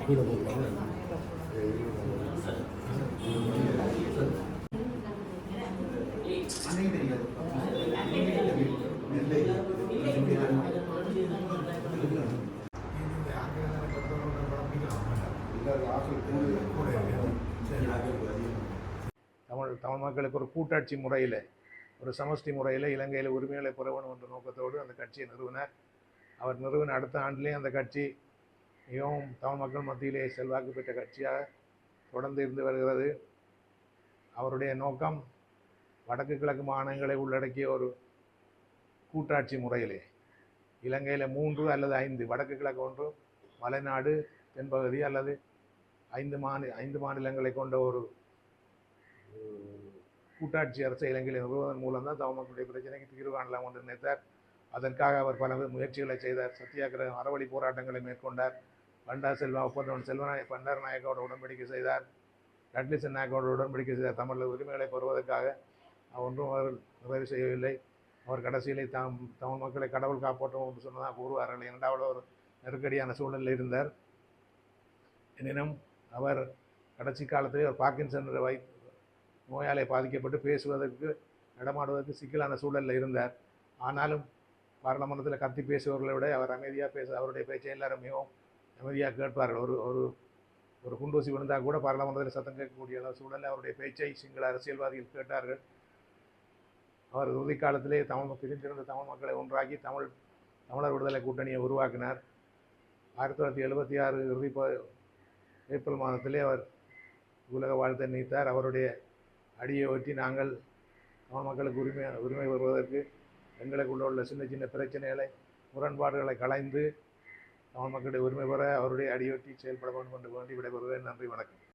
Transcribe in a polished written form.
கீழே போட்டாங்க. தமிழ் மக்களுக்கு ஒரு கூட்டாட்சி முறையில், ஒரு சமஷ்டி முறையில் இலங்கையில் உரிமைகளை பெற வேண்டும் என்ற நோக்கத்தோடு அந்த கட்சியை நிறுவினார். அவர் நிறுவன அடுத்த ஆண்டிலே அந்த கட்சி மிகவும் தமிழ் மக்கள் மத்தியிலே செல்வாக்கு பெற்ற கட்சியாக தொடர்ந்து இருந்து வருகிறது. அவருடைய நோக்கம் வடக்கு கிழக்கு மாகாணங்களை உள்ளடக்கிய ஒரு கூட்டாட்சி முறையிலே இலங்கையில் 3 அல்லது 5 வடக்கு கிழக்கு ஒன்று, மலைநாடு தென்பகுதி அல்லது 5 மாநிலங்களை கொண்ட ஒரு கூட்டாட்சி அரசை இலங்கையில் நிறுவுவதன் மூலம்தான் தமிழ் மக்களுடைய பிரச்சனைக்கு தீர்வு காணலாம் என்று நினைத்தார். அதற்காக அவர் பல முயற்சிகளை செய்தார். சத்தியாகிரகம், அறவழி போராட்டங்களை மேற்கொண்டார். பண்டார் செல்வா ஒப்பந்தம் பண்டார் நாயக்கோட உடன்படிக்கை செய்தார். டட்லிசன் நாயக்கோட உடன்படிக்கை செய்தார். தமிழ் உரிமைகளை பெறுவதற்காக ஒன்றும் அவர் நிறைவு செய்யவில்லை. அவர் கடைசியிலே தமிழ் மக்களை கடவுள் காப்பாற்றும் என்று சொன்னதாக கூறுவார்கள். இரண்டாவது ஒரு நெருக்கடியான சூழ்நிலையில் இருந்தார். எனினும் அவர் கடைசி காலத்தில் ஒரு பார்க்கின்சன் நோயாலே பாதிக்கப்பட்டு பேசுவதற்கு நடமாடுவதற்கு சிக்கலான சூழலில் இருந்தார். ஆனாலும் பாராளுமன்றத்தில் கத்தி பேசுபவர்களை விட அவர் அமைதியாக அவருடைய பேச்சை எல்லாரும் மிகவும் அமைதியாக கேட்பார்கள். ஒரு ஒரு குண்டூசி விழுந்தால் கூட பாராளுமன்றத்தில் சத்தம் கேட்கக்கூடிய சூழலில் அவருடைய பேச்சை சிங்கள அரசியல்வாதிகள் கேட்டார்கள். அவர் இறுதி காலத்திலே பிரிந்திருந்த தமிழ் மக்களை ஒன்றாக்கி தமிழர் விடுதலை கூட்டணியை உருவாக்கினார். 1976 இறுதி ஏப்ரல் மாதத்திலே அவர் உலக வாழ்த்தை நீத்தார். அவருடைய அடியை ஒட்டி நாங்கள் தமிழ் மக்களுக்கு உரிமை வருவதற்கு எங்களுக்குள்ள உள்ள சின்ன சின்ன பிரச்சனைகளை, முரண்பாடுகளை களைந்து தமிழ் மக்களுடைய உரிமை பெற அவருடைய அடியொட்டி செயல்பட வேண்டும் என்று வேண்டி விடைபெறுவேன். நன்றி, வணக்கம்.